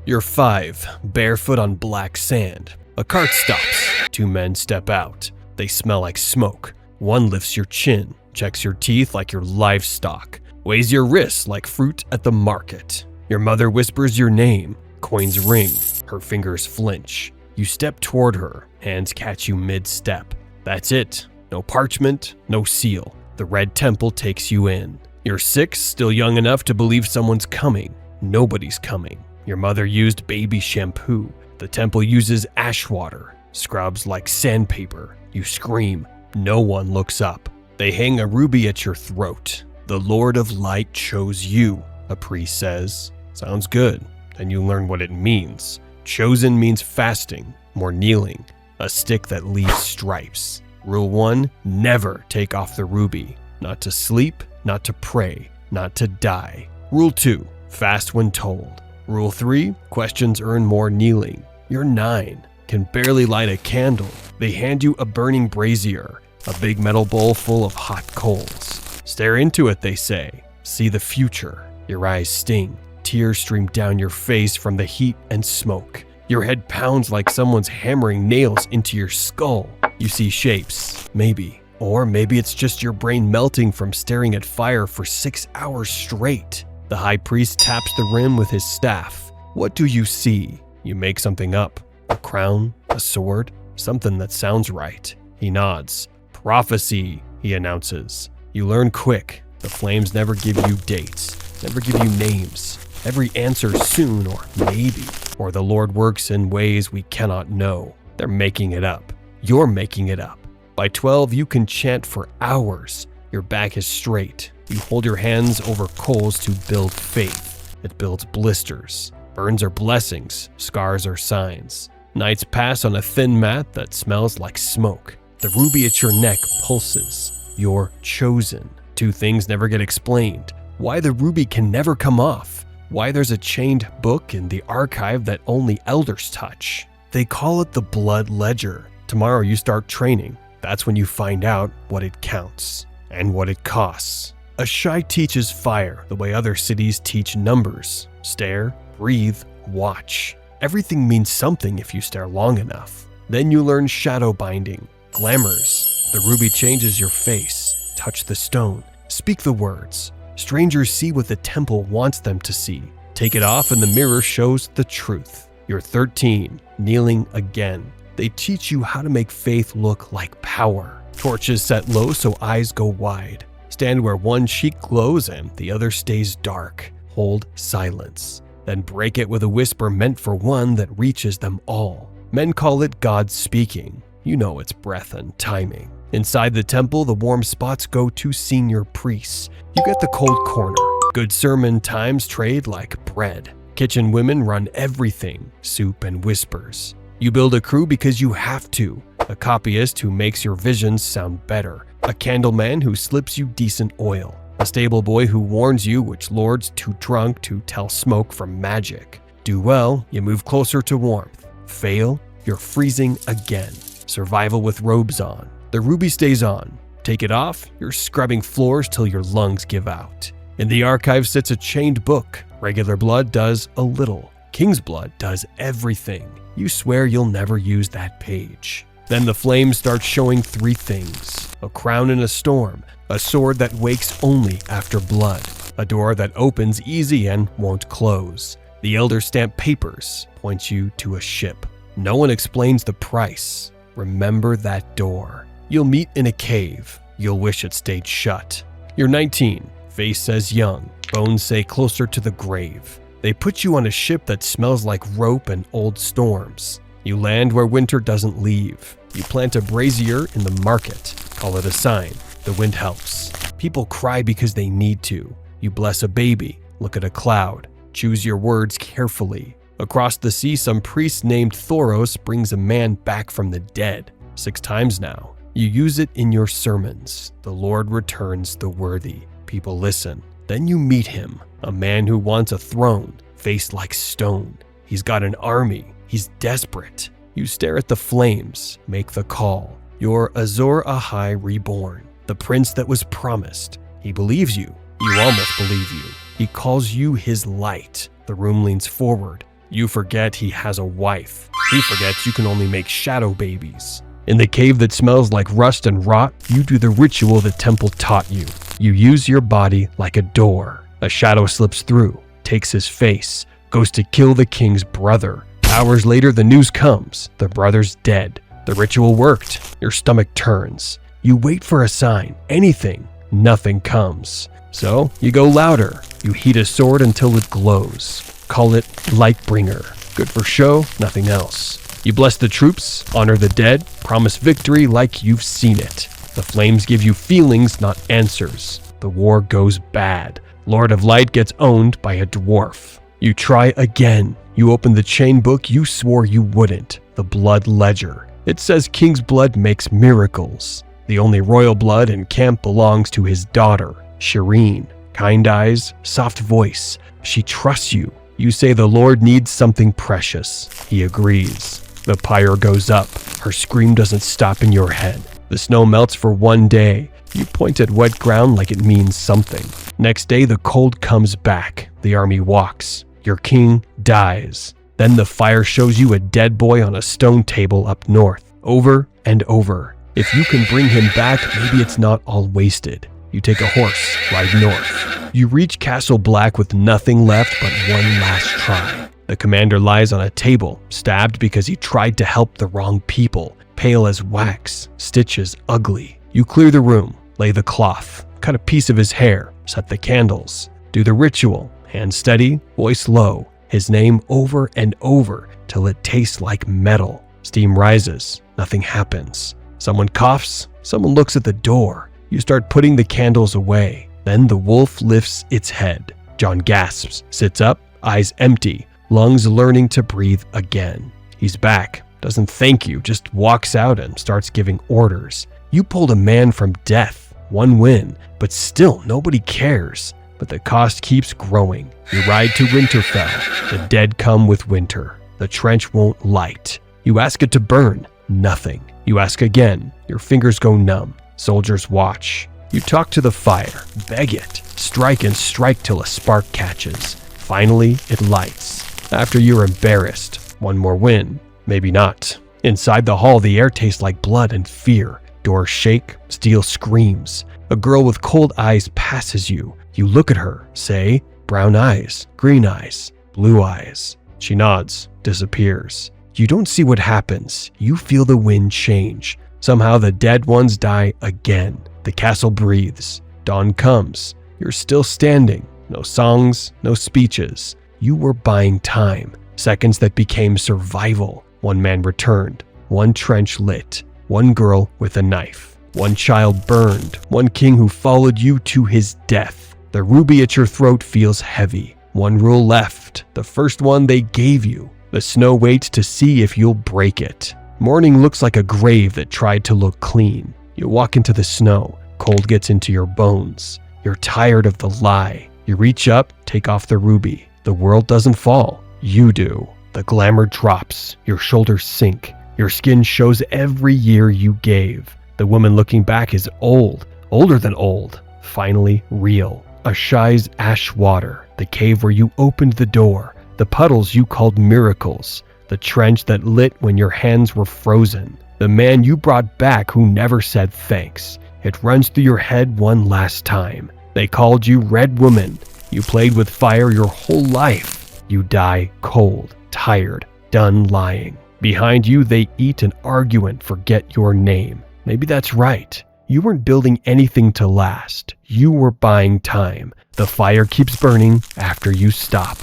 You're 5, barefoot on black sand. A cart stops. 2 men step out. They smell like smoke. One lifts your chin, checks your teeth like your livestock, weighs your wrists like fruit at the market. Your mother whispers your name. Coins ring. Her fingers flinch. You step toward her. Hands catch you mid-step. That's it. No parchment, no seal. The Red Temple takes you in. You're 6, still young enough to believe someone's coming. Nobody's coming. Your mother used baby shampoo. The temple uses ash water. Scrubs like sandpaper. You scream. No one looks up. They hang a ruby at your throat. The Lord of Light chose you, a priest says. Sounds good. Then you learn what it means. Chosen means fasting, more kneeling. A stick that leaves stripes. Rule 1, never take off the ruby. Not to sleep, not to pray, not to die. Rule 2, fast when told. Rule 3, questions earn more kneeling. You're 9, can barely light a candle. They hand you a burning brazier, a big metal bowl full of hot coals. Stare into it, they say. See the future. Your eyes sting. Tears stream down your face from the heat and smoke. Your head pounds like someone's hammering nails into your skull. You see shapes, maybe. Or maybe it's just your brain melting from staring at fire for 6 hours straight. The high priest taps the rim with his staff. What do you see? You make something up. A crown, a sword, something that sounds right. He nods. Prophecy, he announces. You learn quick. The flames never give you dates, never give you names. Every answer soon or maybe. Or the Lord works in ways we cannot know. They're making it up. You're making it up. By 12, you can chant for hours. Your back is straight. You hold your hands over coals to build faith. It builds blisters. Burns are blessings. Scars are signs. Nights pass on a thin mat that smells like smoke. The ruby at your neck pulses. You're chosen. 2 things never get explained. Why the ruby can never come off. Why there's a chained book in the archive that only elders touch. They call it the blood ledger. Tomorrow you start training. That's when you find out what it counts and what it costs. Ashai teaches fire the way other cities teach numbers. Stare, breathe, watch. Everything means something if you stare long enough. Then you learn shadow binding, glamours. The ruby changes your face. Touch the stone. Speak the words. Strangers see what the temple wants them to see. Take it off and the mirror shows the truth. You're 13, kneeling again. They teach you how to make faith look like power. Torches set low so eyes go wide. Stand where one cheek glows and the other stays dark. Hold silence. Then break it with a whisper meant for one that reaches them all. Men call it God speaking. You know it's breath and timing. Inside the temple, the warm spots go to senior priests. You get the cold corner. Good sermon times trade like bread. Kitchen women run everything, soup and whispers. You build a crew because you have to. A copyist who makes your visions sound better. A candleman who slips you decent oil. A stable boy who warns you which lord's too drunk to tell smoke from magic. Do well, you move closer to warmth. Fail, you're freezing again. Survival with robes on. The ruby stays on. Take it off, you're scrubbing floors till your lungs give out. In the archive sits a chained book. Regular blood does a little. King's blood does everything. You swear you'll never use that page. Then the flames start showing 3 things. A crown in a storm. A sword that wakes only after blood. A door that opens easy and won't close. The elder stamp papers point you to a ship. No one explains the price. Remember that door. You'll meet in a cave. You'll wish it stayed shut. You're 19. Face says young. Bones say closer to the grave. They put you on a ship that smells like rope and old storms. You land where winter doesn't leave. You plant a brazier in the market. Call it a sign. The wind helps. People cry because they need to. You bless a baby. Look at a cloud. Choose your words carefully. Across the sea, some priest named Thoros brings a man back from the dead. 6 times now. You use it in your sermons. The Lord returns the worthy. People listen. Then you meet him, a man who wants a throne, face like stone. He's got an army. He's desperate. You stare at the flames, make the call. You're Azor Ahai reborn, the prince that was promised. He believes you. You almost believe you. He calls you his light. The room leans forward. You forget he has a wife. He forgets you can only make shadow babies. In the cave that smells like rust and rot, you do the ritual the temple taught you. You use your body like a door. A shadow slips through, takes his face, goes to kill the king's brother. Hours later, the news comes. The brother's dead. The ritual worked. Your stomach turns. You wait for a sign, anything. Nothing comes. So you go louder. You heat a sword until it glows. Call it Lightbringer. Good for show, nothing else. You bless the troops, honor the dead, promise victory like you've seen it. The flames give you feelings, not answers. The war goes bad. Lord of Light gets owned by a dwarf. You try again. You open the chain book you swore you wouldn't, the blood ledger. It says king's blood makes miracles. The only royal blood in camp belongs to his daughter, Shireen. Kind eyes, soft voice. She trusts you. You say the Lord needs something precious. He agrees. The pyre goes up. Her scream doesn't stop in your head. The snow melts for one day. You point at wet ground like it means something. Next day, the cold comes back. The army walks. Your king dies. Then the fire shows you a dead boy on a stone table up north. Over and over. If you can bring him back, maybe it's not all wasted. You take a horse, ride north. You reach Castle Black with nothing left but one last try. The commander lies on a table, stabbed because he tried to help the wrong people. Pale as wax, stitches ugly. You clear the room, lay the cloth, cut a piece of his hair, set the candles. Do the ritual, hand steady, voice low. His name over and over till it tastes like metal. Steam rises, nothing happens. Someone coughs, someone looks at the door. You start putting the candles away. Then the wolf lifts its head. John gasps, sits up, eyes empty, lungs learning to breathe again. He's back, doesn't thank you, just walks out and starts giving orders. You pulled a man from death, one win, but still nobody cares. But the cost keeps growing. You ride to Winterfell. The dead come with winter. The trench won't light. You ask it to burn, nothing. You ask again, your fingers go numb. Soldiers watch. You talk to the fire, beg it, strike and strike till a spark catches. Finally, it lights. After you're embarrassed, one more win, maybe not. Inside the hall, the air tastes like blood and fear. Doors shake, steel screams. A girl with cold eyes passes you. You look at her, say, brown eyes, green eyes, blue eyes. She nods, disappears. You don't see what happens. You feel the wind change. Somehow the dead ones die again. The castle breathes. Dawn comes. You're still standing. No songs, no speeches. You were buying time. Seconds that became survival. One man returned. One trench lit. One girl with a knife. One child burned. One king who followed you to his death. The ruby at your throat feels heavy. One rule left. The first one they gave you. The snow waits to see if you'll break it. Morning looks like a grave that tried to look clean. You walk into the snow. Cold gets into your bones. You're tired of the lie. You reach up, take off the ruby. The world doesn't fall. You do. The glamour drops. Your shoulders sink. Your skin shows every year you gave. The woman looking back is old. Older than old. Finally real. A shy's ash water. The cave where you opened the door. The puddles you called miracles. The trench that lit when your hands were frozen. The man you brought back who never said thanks. It runs through your head one last time. They called you RedWoman. You played with fire your whole life. You die cold, tired, done lying. Behind you, they eat and argue and forget your name. Maybe that's right. You weren't building anything to last. You were buying time. The fire keeps burning after you stop.